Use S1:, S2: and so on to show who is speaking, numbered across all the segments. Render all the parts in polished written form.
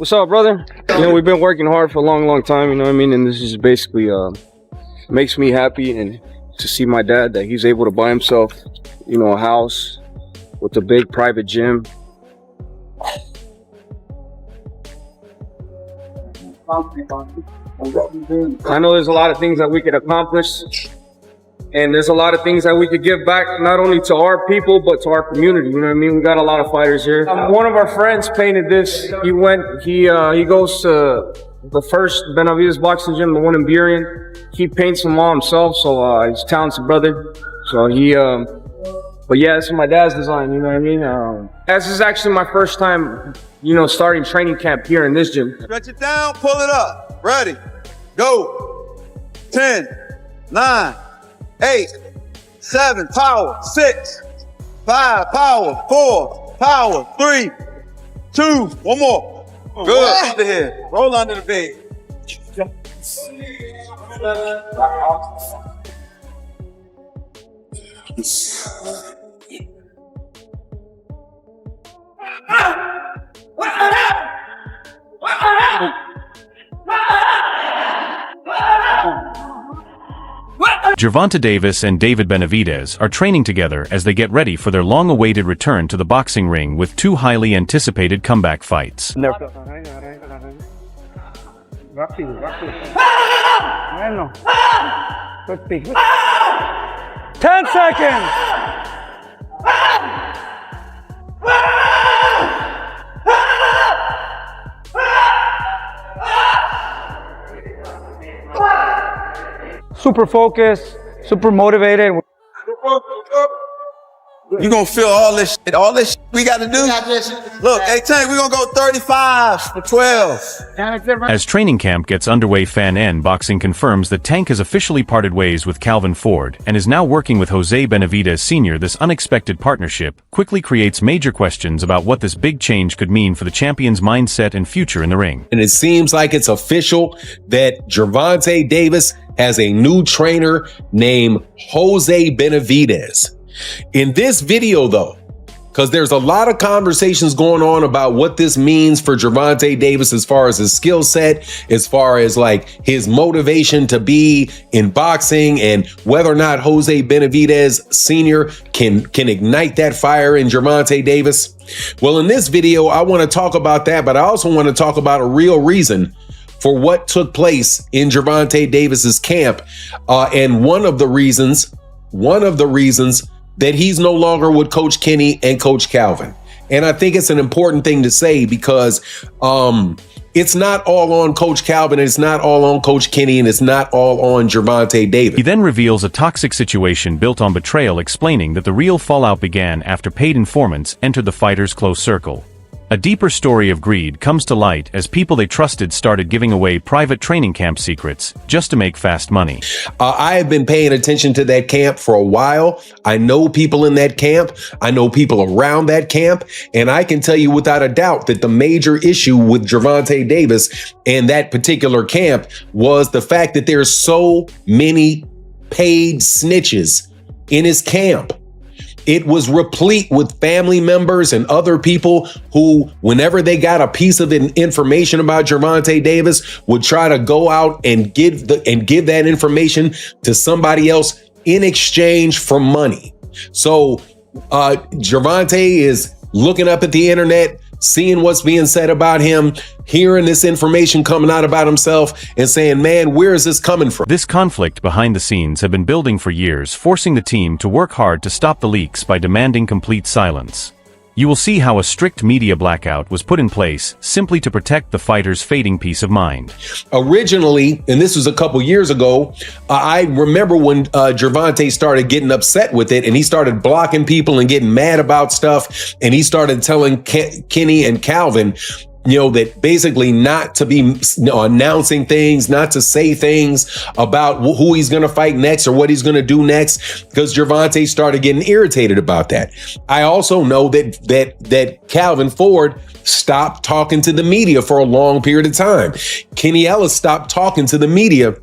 S1: What's up, brother? You know, we've been working hard for a long time, you know what I mean? And this is basically makes me happy, and to see my dad that he's able to buy himself, you know, a house with a big private gym. I know there's a lot of things that we could accomplish, and there's a lot of things that we could give back, not only to our people, but to our community. You know what I mean? We got a lot of fighters here. One of our friends painted this. He goes to the first Benavidez boxing gym, the one in Burien. He paints them all himself, so he's a talented brother. So but yeah, this is my dad's design, you know what I mean? This is actually my first time, you know, starting training camp here in this gym.
S2: Stretch it down, pull it up. Ready, go. 10, 9, 8, 7, power, 6, 5, power, 4, power, 3, 2, one more. Good, under here, roll under the bed.
S3: Gervonta Davis and David Benavidez are training together as they get ready for their long-awaited return to the boxing ring with two highly anticipated comeback fights.
S1: 10 seconds! Super focused, super motivated.
S2: You gonna feel all this shit we gotta do? Look, hey Tank, we gonna go 35 for 12.
S3: As training camp gets underway, Fan N Boxing confirms that Tank has officially parted ways with Calvin Ford and is now working with Jose Benavidez Sr. This unexpected partnership quickly creates major questions about what this big change could mean for the champion's mindset and future in the ring.
S4: And it seems like it's official that Gervonta Davis has a new trainer named Jose Benavidez. In this video, though, because there's a lot of conversations going on about what this means for Gervonta Davis as far as his skill set, as far as like his motivation to be in boxing, and whether or not Jose Benavidez Sr. can ignite that fire in Gervonta Davis. Well, in this video, I want to talk about that, but I also want to talk about a real reason for what took place in Gervonta Davis's camp. And one of the reasons that he's no longer with Coach Kenny and Coach Calvin. And I think it's an important thing to say, because it's not all on Coach Calvin, it's not all on Coach Kenny, and it's not all on Gervonta Davis.
S3: He then reveals a toxic situation built on betrayal, explaining that the real fallout began after paid informants entered the fighters' close circle. A deeper story of greed comes to light as people they trusted started giving away private training camp secrets just to make fast money.
S4: I have been paying attention to that camp for a while. I know people in that camp. I know people around that camp. And I can tell you without a doubt that the major issue with Gervonta Davis and that particular camp was the fact that there's so many paid snitches in his camp. It was replete with family members and other people who, whenever they got a piece of information about Gervonta Davis, would try to go out and give that information to somebody else in exchange for money. So Gervonta is looking up at the internet, seeing what's being said about him, hearing this information coming out about himself, and saying, man, where is this coming from?
S3: This conflict behind the scenes had been building for years, forcing the team to work hard to stop the leaks by demanding complete silence. You will see how a strict media blackout was put in place simply to protect the fighters' fading peace of mind.
S4: Originally, and this was a couple years ago, I remember when Gervonta started getting upset with it, and he started blocking people and getting mad about stuff, and he started telling Kenny and Calvin, you know, that basically not to be announcing things, not to say things about who he's going to fight next or what he's going to do next, because Gervonta started getting irritated about that. I also know that Calvin Ford stopped talking to the media for a long period of time. Kenny Ellis stopped talking to the media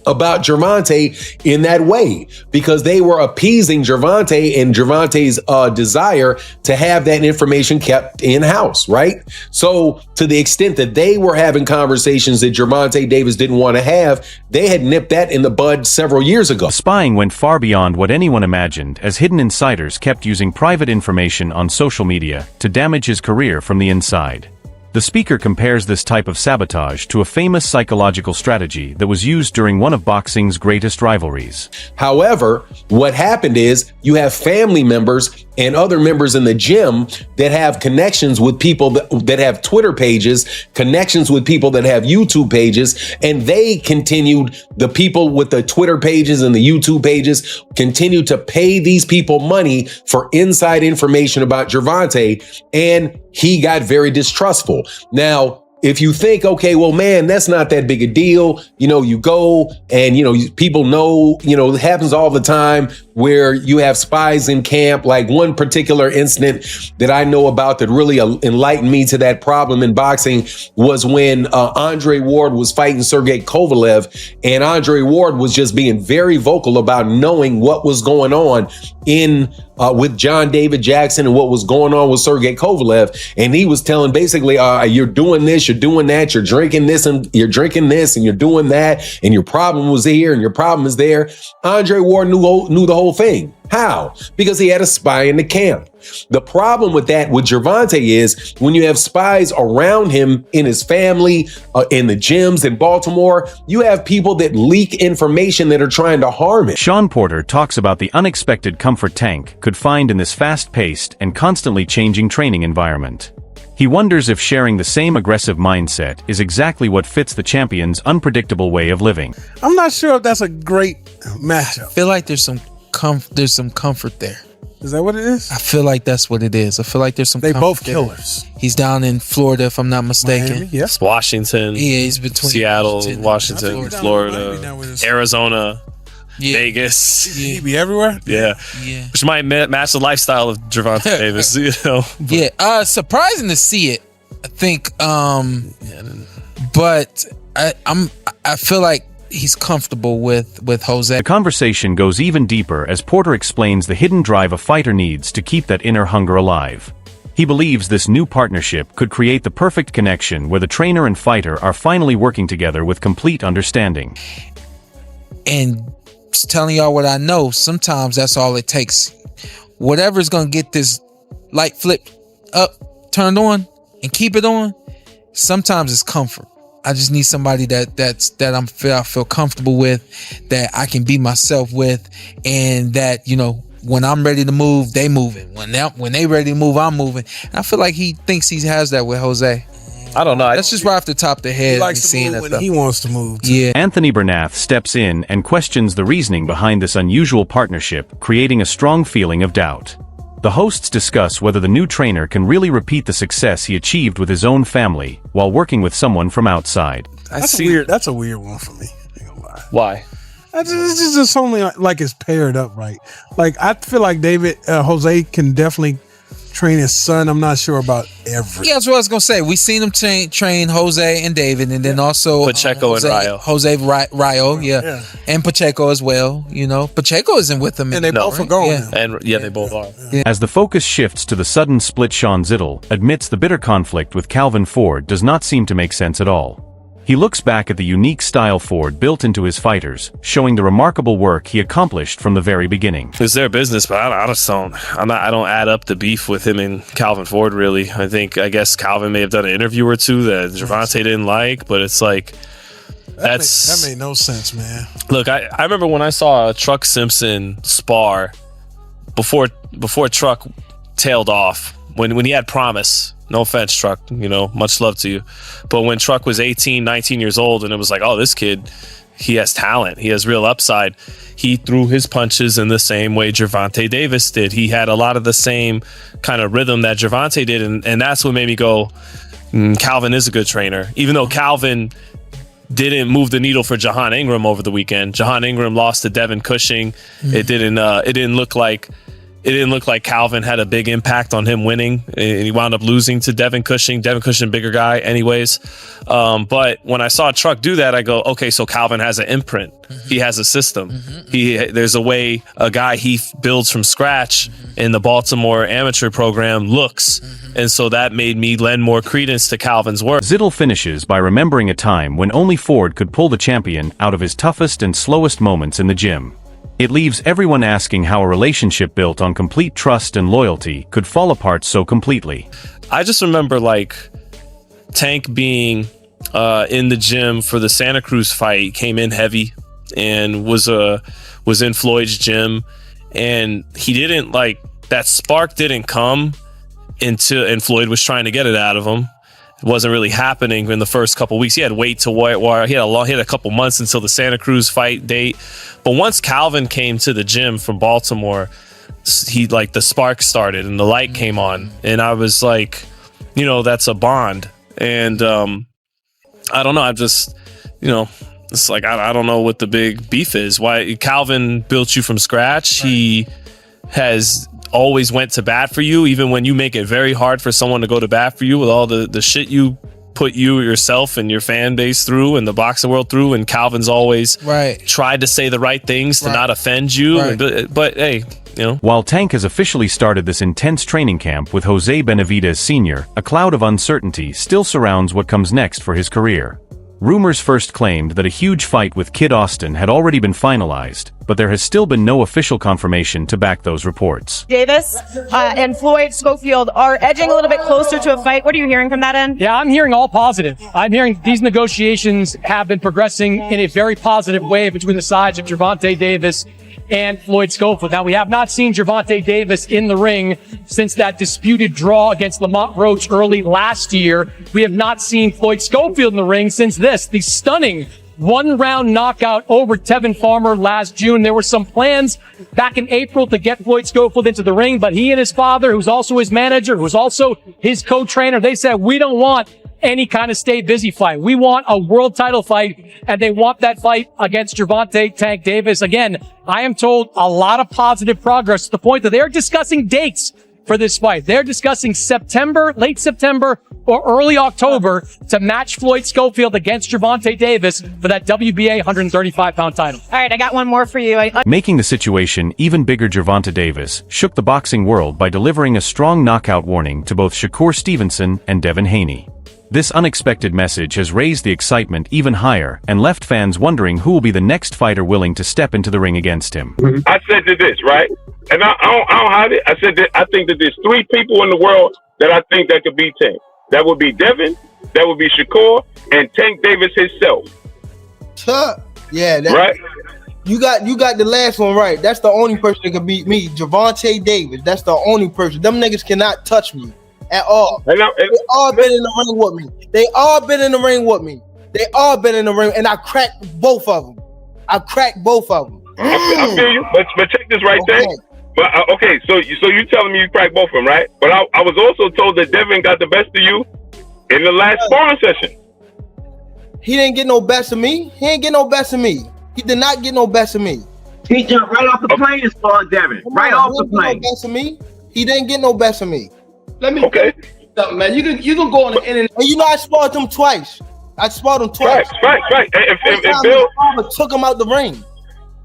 S4: about Gervonta in that way because they were appeasing Gervonta and Gervonta's desire to have that information kept in-house, right? So to the extent that they were having conversations that Gervonta Davis didn't want to have, they had nipped that in the bud several years ago.
S3: Spying went far beyond what anyone imagined, as hidden insiders kept using private information on social media to damage his career from the inside. The speaker compares this type of sabotage to a famous psychological strategy that was used during one of boxing's greatest rivalries.
S4: However, what happened is you have family members and other members in the gym that have connections with people that have Twitter pages, connections with people that have YouTube pages, and they continued, the people with the Twitter pages and the YouTube pages continue to pay these people money for inside information about Gervonta, and he got very distrustful. Now, if you think, okay, well, man, that's not that big a deal. You know, you go and, people know, it happens all the time where you have spies in camp. Like one particular incident that I know about that really enlightened me to that problem in boxing was when Andre Ward was fighting Sergey Kovalev, and Andre Ward was just being very vocal about knowing what was going on with John David Jackson and what was going on with Sergey Kovalev. And he was telling basically, you're doing this, you're doing that, you're drinking this and you're drinking this and you're doing that. And your problem was here and your problem is there. Andre Ward knew the whole thing. How? Because he had a spy in the camp. The problem with that with Gervonta is when you have spies around him in his family, in the gyms in Baltimore, you have people that leak information that are trying to harm him.
S3: Sean Porter talks about the unexpected comfort Tank could find in this fast-paced and constantly changing training environment. He wonders if sharing the same aggressive mindset is exactly what fits the champion's unpredictable way of living.
S5: I'm not sure if that's a great matchup.
S6: I feel like there's some comfort there.
S5: Is that what it is?
S6: I feel like that's what it is. I feel like there's some
S5: They
S6: comfort
S5: both
S6: there.
S5: killers.
S6: He's down in Florida, if I'm not mistaken.
S5: Miami, yeah.
S7: It's Washington,
S6: Yeah, he's between
S7: Seattle,
S6: and
S7: Washington, Florida, Arizona,
S6: Yeah.
S7: Vegas.
S5: He be everywhere.
S7: Yeah.
S6: Yeah.
S7: Which might match the lifestyle of Gervonta Davis,
S6: Yeah. Surprising to see it. I think but I feel like he's comfortable with Jose.
S3: The conversation goes even deeper as Porter explains the hidden drive a fighter needs to keep that inner hunger alive. He believes this new partnership could create the perfect connection where the trainer and fighter are finally working together with complete understanding.
S6: And just telling y'all what I know, sometimes that's all it takes. Whatever's gonna get this light flip up, turned on, and keep it on, sometimes it's comfort. I just need somebody that I feel comfortable with, that I can be myself with, and that, when I'm ready to move, they moving. When they ready to move, I'm moving. And I feel like he thinks he has that with Jose.
S7: I don't know.
S6: That's just right off the top of the head.
S5: He likes to
S6: seeing
S5: move
S6: that
S5: when
S6: stuff.
S5: he wants to move. Too.
S6: Yeah.
S3: Anthony Bernath steps in and questions the reasoning behind this unusual partnership, creating a strong feeling of doubt. The hosts discuss whether the new trainer can really repeat the success he achieved with his own family while working with someone from outside.
S5: That's weird. That's a weird one for me. I ain't gonna lie.
S7: Why?
S5: It's just only like it's paired up right. Like I feel like Jose can definitely train his son. I'm not sure about everything.
S6: Yeah, that's what I was gonna say. We seen him train Jose and David, and then also
S7: Pacheco and Rayo.
S6: Jose Rayo, yeah, and Pacheco as well. Pacheco isn't with him,
S5: And they both are going.
S6: Yeah.
S5: now.
S7: And they both are.
S3: As the focus shifts to the sudden split, Sean Zittel admits the bitter conflict with Calvin Ford does not seem to make sense at all. He looks back at the unique style Ford built into his fighters, showing the remarkable work he accomplished from the very beginning.
S7: It's their business, but I don't add up the beef with him and Calvin Ford, really. I guess Calvin may have done an interview or two that Gervonta didn't like, but it's like,
S5: that made no sense, man.
S7: Look, I remember when I saw Truck Simpson spar before Truck tailed off, when he had promise. No offense, Truck, much love to you. But when Truck was 18, 19 years old, and it was like, oh, this kid, he has talent. He has real upside. He threw his punches in the same way Gervonta Davis did. He had a lot of the same kind of rhythm that Gervonta did. And that's what made me go, Calvin is a good trainer. Even though Calvin didn't move the needle for Jahan Ingram over the weekend. Jahan Ingram lost to Devin Cushing. It didn't look like it didn't look like Calvin had a big impact on him winning, and he wound up losing to Devin Cushing. Devin Cushing, bigger guy anyways. But when I saw Truck do that, I go, okay, so Calvin has an imprint. He has a system. There's a way a guy he builds from scratch in the Baltimore amateur program looks. And so that made me lend more credence to Calvin's work.
S3: Zittel finishes by remembering a time when only Ford could pull the champion out of his toughest and slowest moments in the gym. It leaves everyone asking how a relationship built on complete trust and loyalty could fall apart so completely.
S7: I just remember like Tank being in the gym for the Santa Cruz fight, came in heavy and was in Floyd's gym, and he didn't like that spark didn't come and Floyd was trying to get it out of him. It wasn't really happening in the first couple weeks. He had to wait to he had a couple months until the Santa Cruz fight date. But once Calvin came to the gym from Baltimore, he like the spark started and the light came on, and I was like, that's a bond. And I don't know. I'm just, it's like I don't know what the big beef is. Why Calvin built you from scratch. He has always went to bat for you, even when you make it very hard for someone to go to bat for you with all the shit you put you yourself and your fan base through and the boxing world through. And Calvin's always tried to say the right things to not offend you. But hey,
S3: While Tank has officially started this intense training camp with Jose Benavidez Sr., a cloud of uncertainty still surrounds what comes next for his career. Rumors first claimed that a huge fight with Kid Austin had already been finalized, but there has still been no official confirmation to back those reports.
S8: Davis and Floyd Schofield are edging a little bit closer to a fight. What are you hearing from that end?
S9: Yeah, I'm hearing all positive. I'm hearing these negotiations have been progressing in a very positive way between the sides of Gervonta Davis and Floyd Schofield. Now, we have not seen Gervonta Davis in the ring since that disputed draw against Lamont Roach early last year. We have not seen Floyd Schofield in the ring since the stunning one-round knockout over Tevin Farmer last June. There were some plans back in April to get Floyd Schofield into the ring, but he and his father, who's also his manager, who's also his co-trainer, they said, we don't want any kind of stay busy fight. We want a world title fight, and they want that fight against Gervonta Tank Davis. Again, I am told a lot of positive progress to the point that they're discussing dates for this fight. They're discussing September, late September, or early October to match Floyd Schofield against Gervonta Davis for that WBA 135-pound title.
S8: All right, I got one more for you.
S3: Making the situation even bigger, Gervonta Davis shook the boxing world by delivering a strong knockout warning to both Shakur Stevenson and Devin Haney. This unexpected message has raised the excitement even higher and left fans wondering who will be the next fighter willing to step into the ring against him.
S10: I said to this, right? And I don't hide it. I said that I think that there's 3 people in the world that I think that could beat Tank. That would be Devin, that would be Shakur, and Tank Davis himself.
S11: Yeah,
S10: right.
S11: You got the last one right. That's the only person that can beat me, Gervonta Davis. That's the only person. Them niggas cannot touch me at all. They all been in the ring with me. They all been in the ring with me. They all been in the ring, and I cracked both of them. I feel you, but check this right there. But okay, so you telling me you cracked both of them, right? But I was also told that Devin got the best of you in the last sparring session. He didn't get no best of me. He did not get no best of me.
S12: He jumped right off the plane and sparred Devin. Right off the plane.
S11: No best of me. He didn't get no best of me.
S12: Let me something, man. You can go on the internet.
S11: And I sparred him twice.
S10: Right. And Bill
S11: took him out the ring.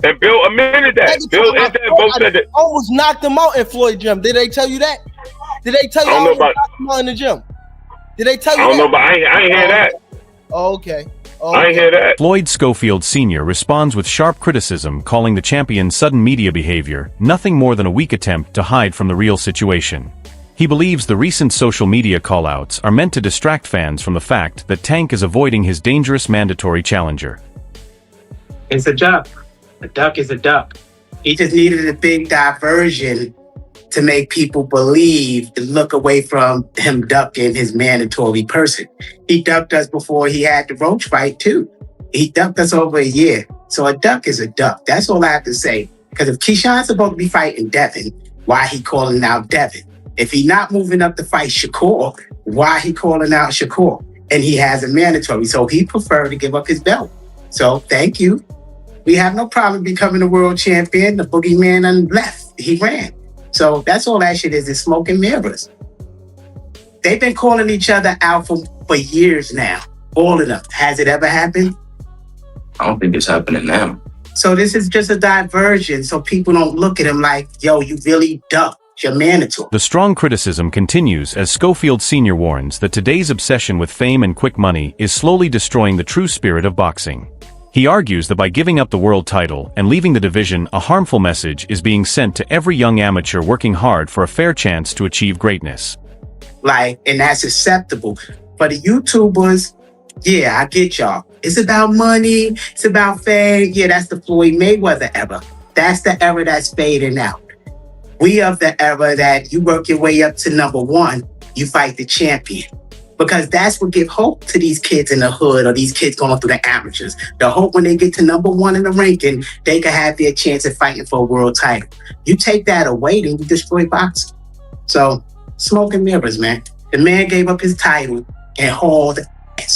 S10: And Bill admitted that. Bill and Dad both said that.
S11: Almost knocked him out in Floyd gym. Did they tell you that? Did they tell you I almost knocked him out in the gym? Did they tell you that? I don't know, but I ain't hear that. Oh, okay.
S10: I ain't hear that.
S3: Floyd Schofield Sr. responds with sharp criticism, calling the champion's sudden media behavior nothing more than a weak attempt to hide from the real situation. He believes the recent social media callouts are meant to distract fans from the fact that Tank is avoiding his dangerous mandatory challenger.
S12: It's a duck. A duck is a duck.
S13: He just needed a big diversion to make people believe and look away from him ducking his mandatory person. He ducked us before he had the Roach fight too. He ducked us over a year. So a duck is a duck. That's all I have to say. Because if Keyshawn's supposed to be fighting Devin, why he calling out Devin? If he not moving up to fight Shakur, why he calling out Shakur? And he has a mandatory, so he preferred to give up his belt. So thank you. We have no problem becoming a world champion. The boogeyman left. He ran. So that's all that shit is smoke and mirrors. They've been calling each other out for years now. All of them. Has it ever happened?
S12: I don't think it's happening now.
S13: So this is just a diversion so people don't look at him like, yo, you really ducked your mandatory.
S3: The strong criticism continues as Schofield Sr. warns that today's obsession with fame and quick money is slowly destroying the true spirit of boxing. He argues that by giving up the world title and leaving the division, a harmful message is being sent to every young amateur working hard for a fair chance to achieve greatness.
S13: And that's acceptable. For the YouTubers, yeah, I get y'all. It's about money. It's about fame. Yeah, that's the Floyd Mayweather era. That's the era that's fading out. We of the era that you work your way up to number one, you fight the champion. Because that's what give hope to these kids in the hood or these kids going through the amateurs. The hope when they get to number one in the ranking, they can have their chance of fighting for a world title. You take that away, then you destroy boxing. So, smoke and mirrors, man. The man gave up his title and hauled.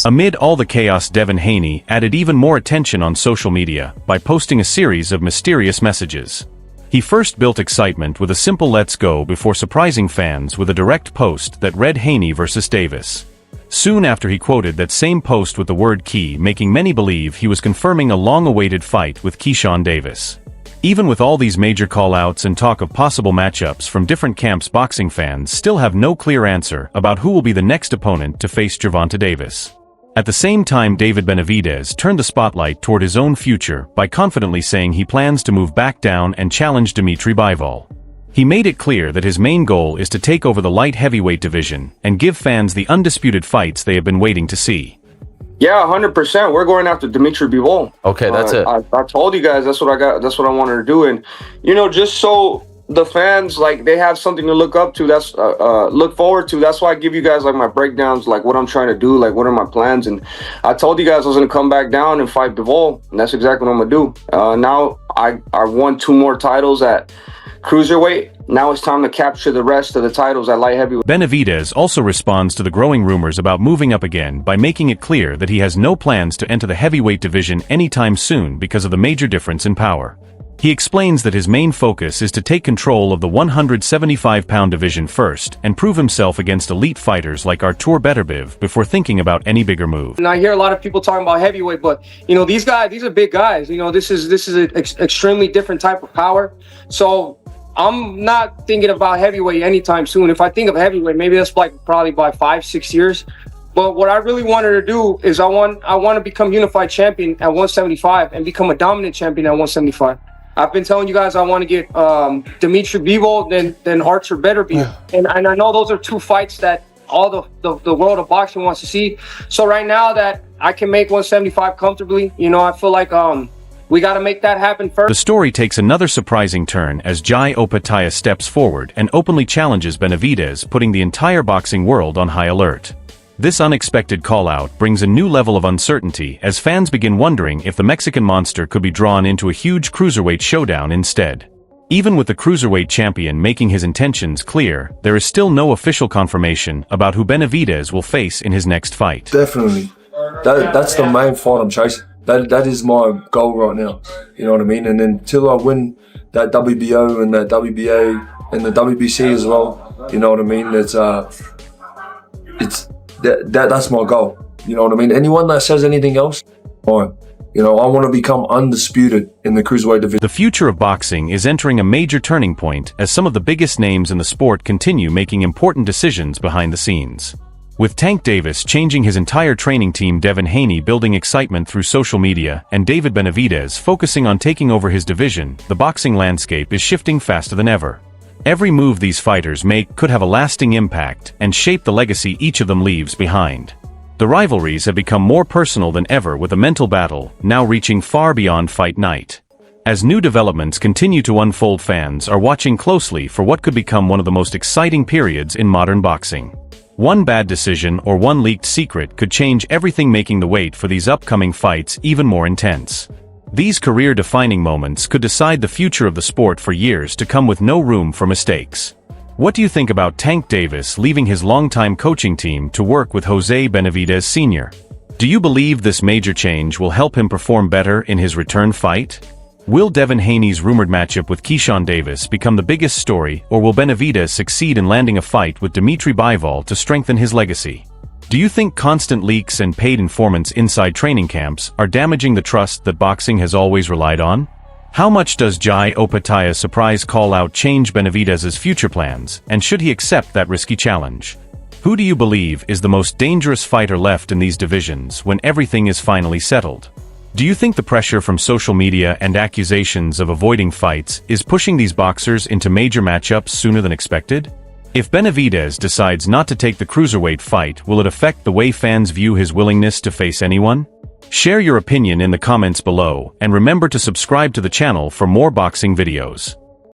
S3: Amid all the chaos, Devin Haney added even more attention on social media by posting a series of mysterious messages. He first built excitement with a simple "let's go" before surprising fans with a direct post that read Haney versus Davis. Soon after, he quoted that same post with the word "key," making many believe he was confirming a long-awaited fight with Keyshawn Davis. Even with all these major call-outs and talk of possible matchups from different camps, boxing fans still have no clear answer about who will be the next opponent to face Gervonta Davis. At the same time, David Benavidez turned the spotlight toward his own future by confidently saying he plans to move back down and challenge Dimitri Bivol. He made it clear that his main goal is to take over the light heavyweight division and give fans the undisputed fights they have been waiting to see.
S1: Yeah, 100%. We're going after Dimitri Bivol.
S14: Okay, that's it.
S1: I told you guys that's what I got. That's what I wanted to do, and just so the fans they have something to look up to. That's look forward to. That's why I give you guys my breakdowns, what I'm trying to do, what are my plans. And I told you guys I was gonna come back down and fight Bivol, and that's exactly what I'm gonna do. Now I won 2 more titles at cruiserweight. Now it's time to capture the rest of the titles at light heavyweight.
S3: Benavidez also responds to the growing rumors about moving up again by making it clear that he has no plans to enter the heavyweight division anytime soon because of the major difference in power. He explains that his main focus is to take control of the 175-pound division first and prove himself against elite fighters like Artur Beterbiev before thinking about any bigger move.
S1: And I hear a lot of people talking about heavyweight, but these are big guys. This is an extremely different type of power. So I'm not thinking about heavyweight anytime soon. If I think of heavyweight, maybe that's probably by 5-6 years. But what I really wanted to do is I want to become unified champion at 175 and become a dominant champion at 175. I've been telling you guys I want to get Dimitri Bivol, then Artur Beterbiev. And I know those are 2 fights that all the world of boxing wants to see. So right now that I can make 175 comfortably, I feel like we got to make that happen first.
S3: The story takes another surprising turn as Jai Opataya steps forward and openly challenges Benavidez, putting the entire boxing world on high alert. This unexpected call-out brings a new level of uncertainty as fans begin wondering if the Mexican monster could be drawn into a huge cruiserweight showdown instead. Even with the cruiserweight champion making his intentions clear, there is still no official confirmation about who Benavidez will face in his next fight.
S15: Definitely. That's the main fight I'm chasing. That is my goal right now. You know what I mean? And then till I win that WBO and that WBA and the WBC as well, you know what I mean? That's my goal. You know what I mean? Anyone that says anything else, fine. I want to become undisputed in the cruiserweight division.
S3: The future of boxing is entering a major turning point as some of the biggest names in the sport continue making important decisions behind the scenes. With Tank Davis changing his entire training team, Devin Haney building excitement through social media, and David Benavidez focusing on taking over his division, the boxing landscape is shifting faster than ever. Every move these fighters make could have a lasting impact and shape the legacy each of them leaves behind. The rivalries have become more personal than ever, with a mental battle now reaching far beyond fight night. As new developments continue to unfold, fans are watching closely for what could become one of the most exciting periods in modern boxing. One bad decision or one leaked secret could change everything, making the wait for these upcoming fights even more intense. These career-defining moments could decide the future of the sport for years to come, with no room for mistakes. What do you think about Tank Davis leaving his longtime coaching team to work with Jose Benavidez Sr.? Do you believe this major change will help him perform better in his return fight? Will Devin Haney's rumored matchup with Keyshawn Davis become the biggest story, or will Benavidez succeed in landing a fight with Dimitri Bivol to strengthen his legacy? Do you think constant leaks and paid informants inside training camps are damaging the trust that boxing has always relied on? How much does Jai Opataia's surprise call-out change Benavidez's future plans, and should he accept that risky challenge? Who do you believe is the most dangerous fighter left in these divisions when everything is finally settled? Do you think the pressure from social media and accusations of avoiding fights is pushing these boxers into major matchups sooner than expected? If Benavidez decides not to take the cruiserweight fight, will it affect the way fans view his willingness to face anyone? Share your opinion in the comments below, and remember to subscribe to the channel for more boxing videos.